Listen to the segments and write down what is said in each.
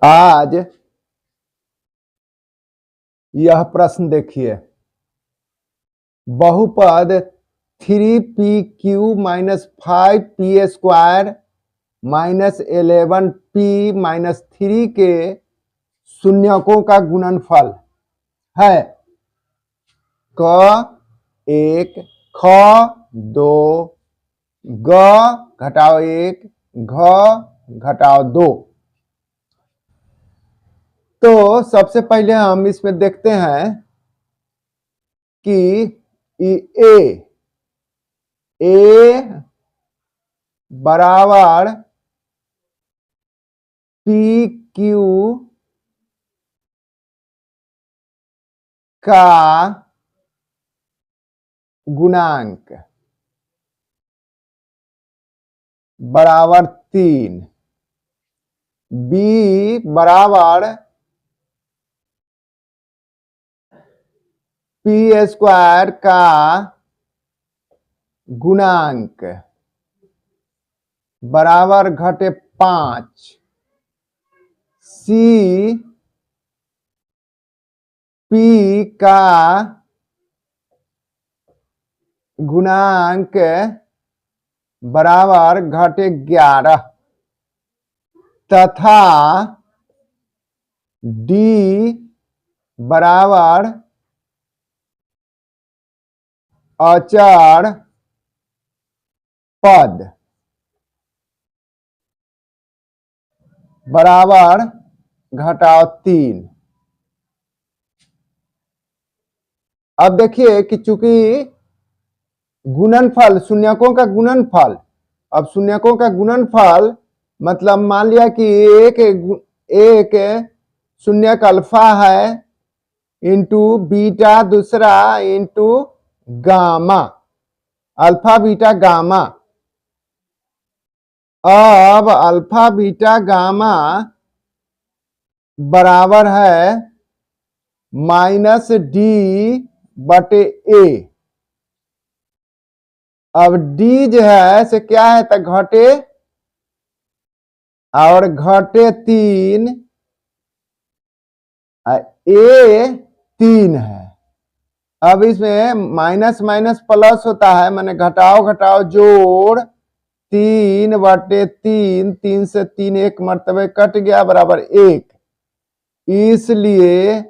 आज यह प्रश्न देखिए, बहुपद 3pq minus 5p square minus 11p minus 3 के शून्यकों का गुणनफल है क 1 ख 2 ग घटाओ 1 घ घटाओ 2। तो सबसे पहले हम इसमें देखते हैं कि ए बराबर पी क्यू का गुणांक बराबर 3, बी बराबर पी स्क्वायर का गुणांक बराबर घटे 5, सी पी का गुणांक बराबर घटे 11 तथा डी बराबर अचर पद बराबर घटाओ 3। अब देखिए कि चूंकि गुणनफल शून्यकों का गुणनफल, अब शून्यकों का गुणनफल मतलब मान लिया कि एक शून्यक अल्फा है इंटू बीटा, दूसरा into gamma, alpha beta gamma. अब अल्फा बीटा गामा बराबर है माइनस डी बटे ए। अब डी जो है से क्या है तो घटे और घटे 3, ए 3 है। अब इसमें माइनस माइनस प्लस होता है, माने घटाओ घटाओ जोड़ 3 बटे 3, 3 से 3 एक मर्तबे कट गया बराबर 1, इसलिए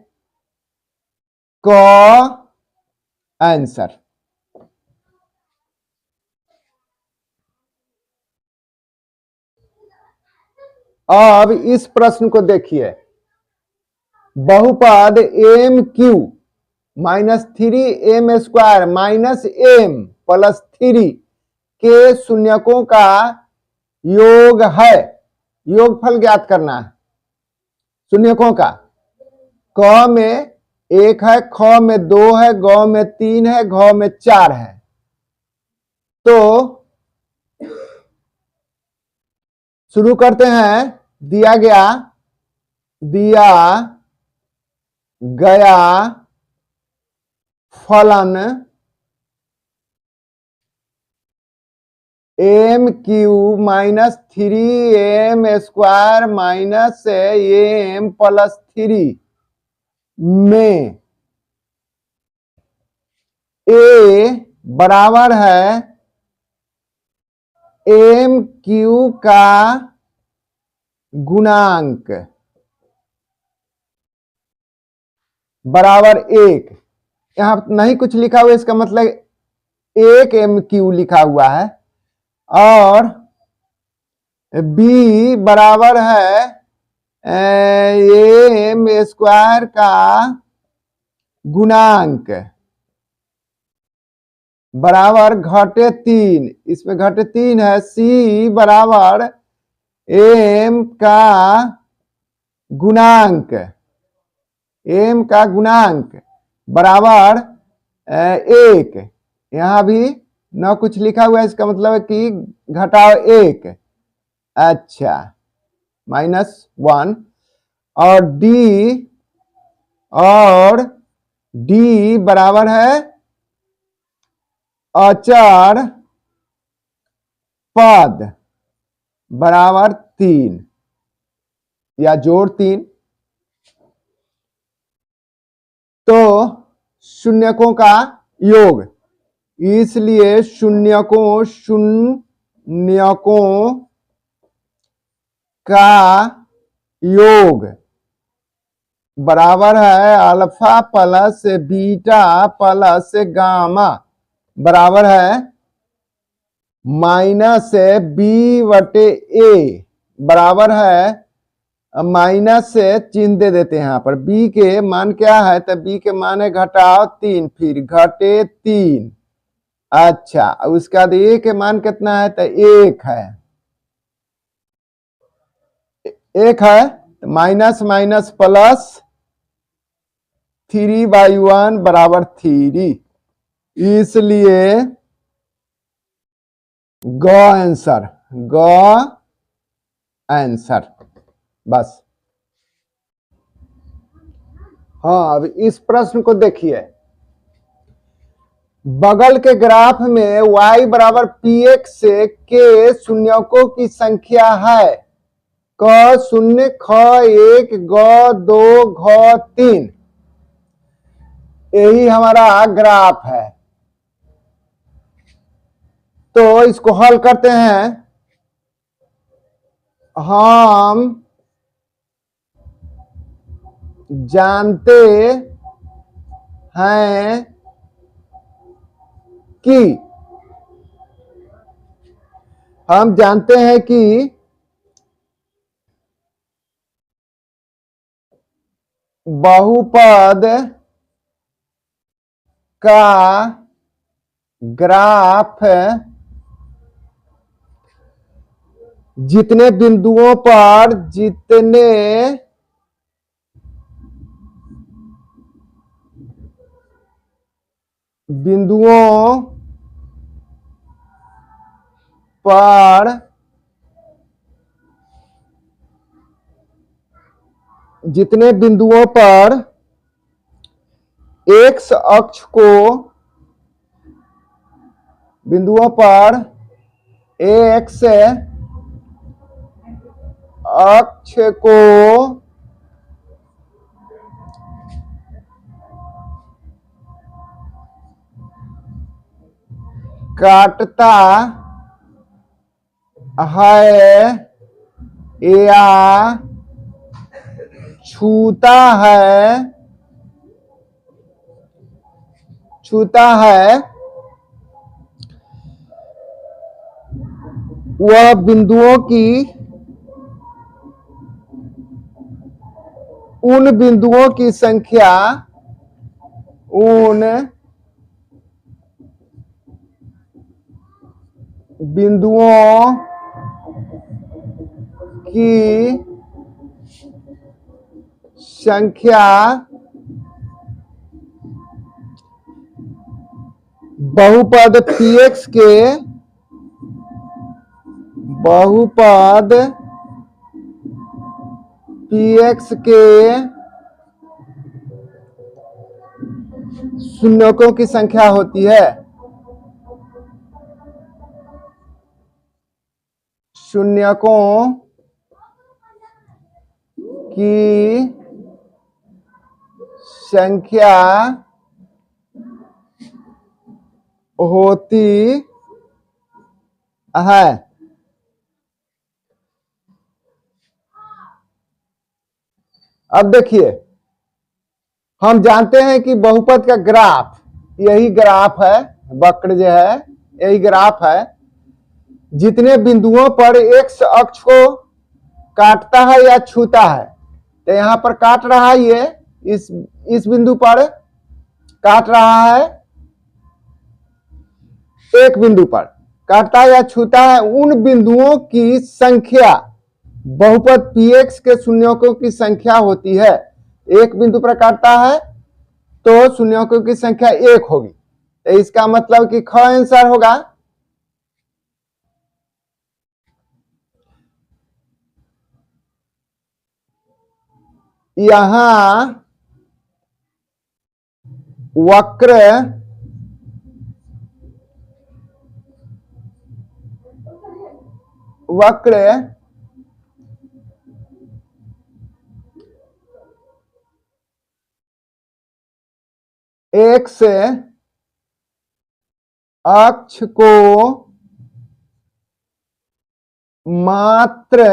क आंसर। अब इस प्रश्न को देखिए, बहुपद m q minus 3m square minus m plus 3 के शून्यकों का योग है। योगफल ज्ञात करना है शून्यकों का। क में 1 है, ख में 2 है, ग में 3 है, घ में 4 है। तो शुरू करते हैं। दिया गया फलन m q minus 3m square minus m plus 3 में ए बराबर है एम क्यू का गुणांक बराबर 1। यहां नहीं कुछ लिखा हुआ, इसका मतलब 1m क्यू लिखा हुआ है। और b बराबर है एम स्क्वायर का गुणांक बराबर घटे 3, इसमें घटे 3 है। c बराबर एम का गुणांक, एम का गुणांक बराबर 1। यहां भी न कुछ लिखा हुआ है, इसका मतलब है कि घटाओ 1, अच्छा -1। और डी बराबर है अचर पद बराबर 3। या जोड़ 3, तो शून्यकों का योग, इसलिए शून्यकों का योग बराबर है alpha plus beta plus gamma, बराबर है माइनस बी बटे ए, बराबर है माइनस से चिन्ह दे देते हैं यहाँ पर। बी के मान क्या है, तो बी के मान है घटाओ 3, फिर घटे 3। अच्छा, उसका बाद ए के मान कितना है, तो 1 है, 1 है, माइनस माइनस प्लस 3/1 बराबर 3, इसलिए ग आंसर बस। हाँ, अब इस प्रश्न को देखिए, बगल के ग्राफ में y बराबर px से के शून्यकों की संख्या है क 0 ख 1 ग 2 घ 3, यही हमारा ग्राफ है। तो इसको हल करते हैं। हम जानते हैं कि बहुपद का ग्राफ जितने बिंदुओं पर जितने बिंदुओं पर एक्स अक्ष को एक्स अक्ष को काटता है या छूता है वह उन बिंदुओं की संख्या बहुपद px के शून्यकों की संख्या होती है। शून्यकों की संख्या होती है। अब देखिए, हम जानते हैं कि बहुपद का ग्राफ यही ग्राफ है, वक्र जो है यही ग्राफ है। जितने बिंदुओं पर एक्स अक्ष को काटता है या छूता है, तो यहां पर काट रहा है, ये इस बिंदु पर काट रहा है, एक बिंदु पर काटता है या छूता है, उन बिंदुओं की संख्या बहुपद px के शून्यकों की संख्या होती है। एक बिंदु पर काटता है तो शून्यकों की संख्या 1 होगी, तो इसका मतलब कि ख आंसर होगा। यहां वक्र एक्स अक्ष को मात्र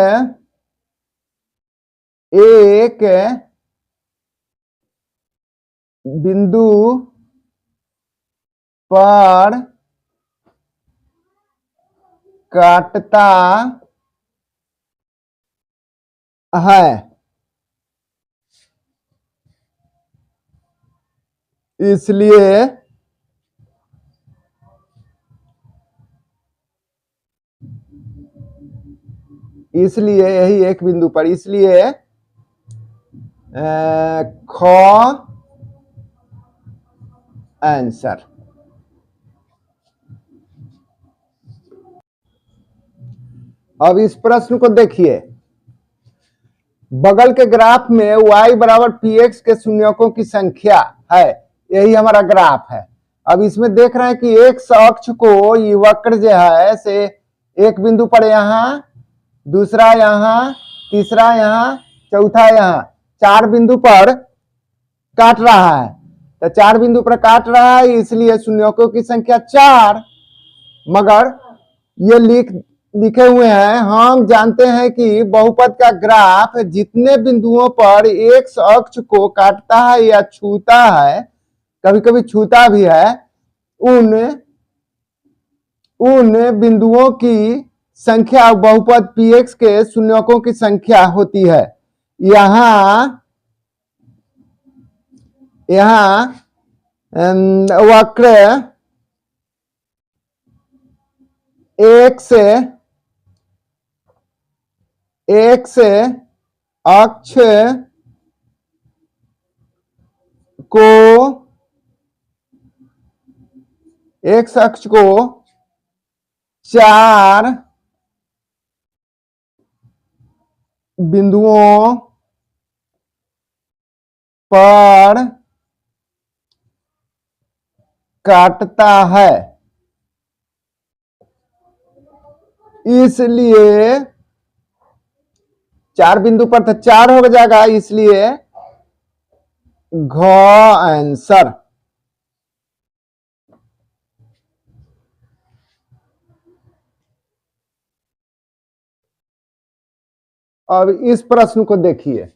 एक बिंदु पर काटता है, इसलिए यही एक बिंदु पर, इसलिए ख आंसर। अब इस प्रश्न को देखिए, बगल के ग्राफ में y बराबर px के शून्यकों की संख्या है, यही हमारा ग्राफ है। अब इसमें देख रहे हैं कि x अक्ष को ये वक्र जो है से एक बिंदु पर यहां, दूसरा यहां, तीसरा यहां, चौथा यहां, 4 बिंदु पर काट रहा है। तो 4 बिंदु पर काट रहा है, इसलिए शून्यकों की संख्या 4। मगर ये लिखे हुए हैं, हम जानते हैं कि बहुपद का ग्राफ जितने बिंदुओं पर एक्स अक्ष को काटता है या छूता है, कभी कभी छूता भी है, उन बिंदुओं की संख्या बहुपद px के शून्यकों की संख्या होती है। यहां वक्र एक्स अक्ष को 4 बिंदुओं पर काटता है, इसलिए 4 बिंदु पर तो 4 हो जाएगा, इसलिए घ आंसर। अब इस प्रश्न को देखिए,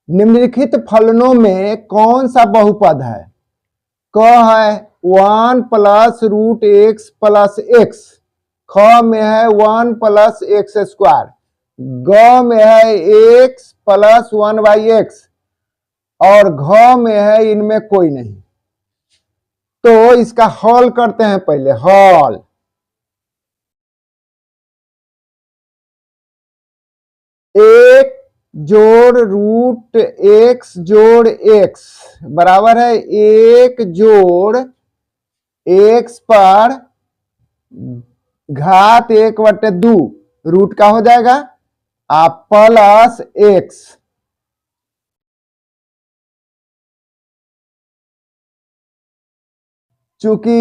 निम्नलिखित फलनों में कौन सा बहुपद है? क है 1 plus root x plus x, ख में है 1 प्लस एक्स स्क्वायर, ग में है एक्स प्लस 1 बाई एक्स, और घ में है इनमें कोई नहीं। तो इसका हल करते हैं पहले। हल एक जोड़ रूट एक्स जोड़ एक्स बराबर है 1 जोड़ एक्स पर घात 1/2 रूट का हो जाएगा आप प्लस एक्स। चूंकि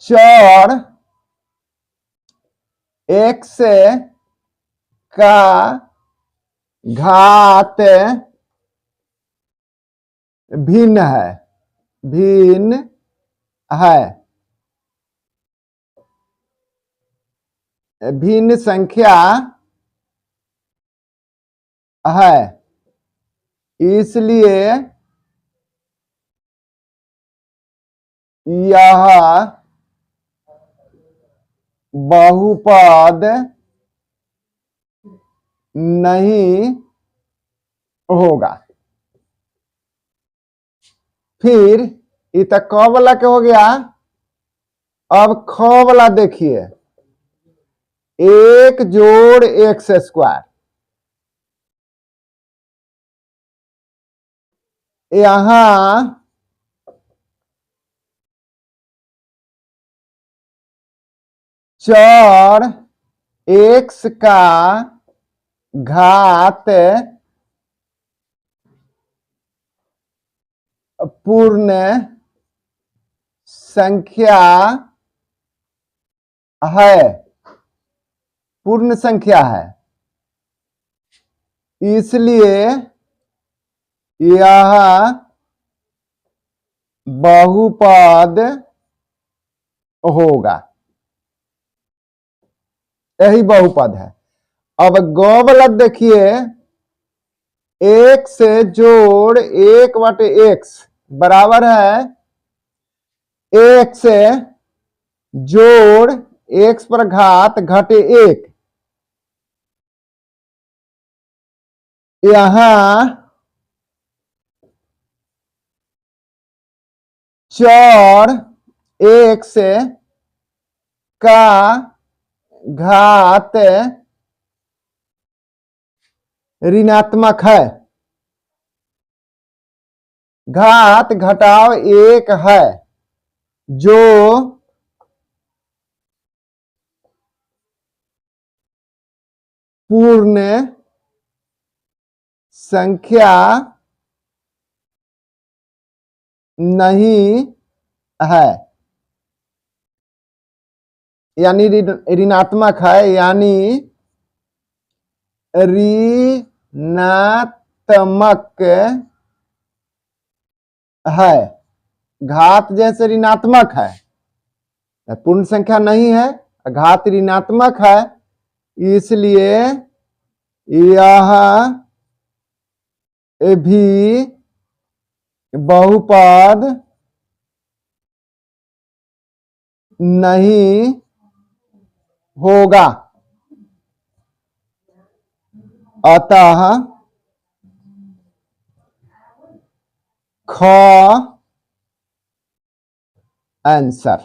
चर एक्स का घात भिन्न है, भिन्न संख्या है, इसलिए यह बहुपद नहीं होगा। फिर ये तो क वाला के हो गया। अब ख वाला देखिए, 1 जोड़ एक्स स्क्वायर, यहां चर एक्स का घात पूर्ण संख्या है, पूर्ण संख्या है। इसलिए यह बहुपद होगा। यही बहुपद है। अब गौ वाला देखिए, एक से जोड़ एक बटे एक्स बराबर है एक से जोड़ एक्स पर घात घटे एक। यहां चौड़ एक्स का घात ऋणात्मक है। घात घटाव एक है, जो पूर्ण संख्या नहीं है, यानी ऋणात्मक है, यानी ऋणात्मक है। घात जैसे ऋणात्मक है, पूर्ण संख्या नहीं है, घात ऋणात्मक है, इसलिए यह भी बहुपद नहीं होगा। अतः ख आंसर।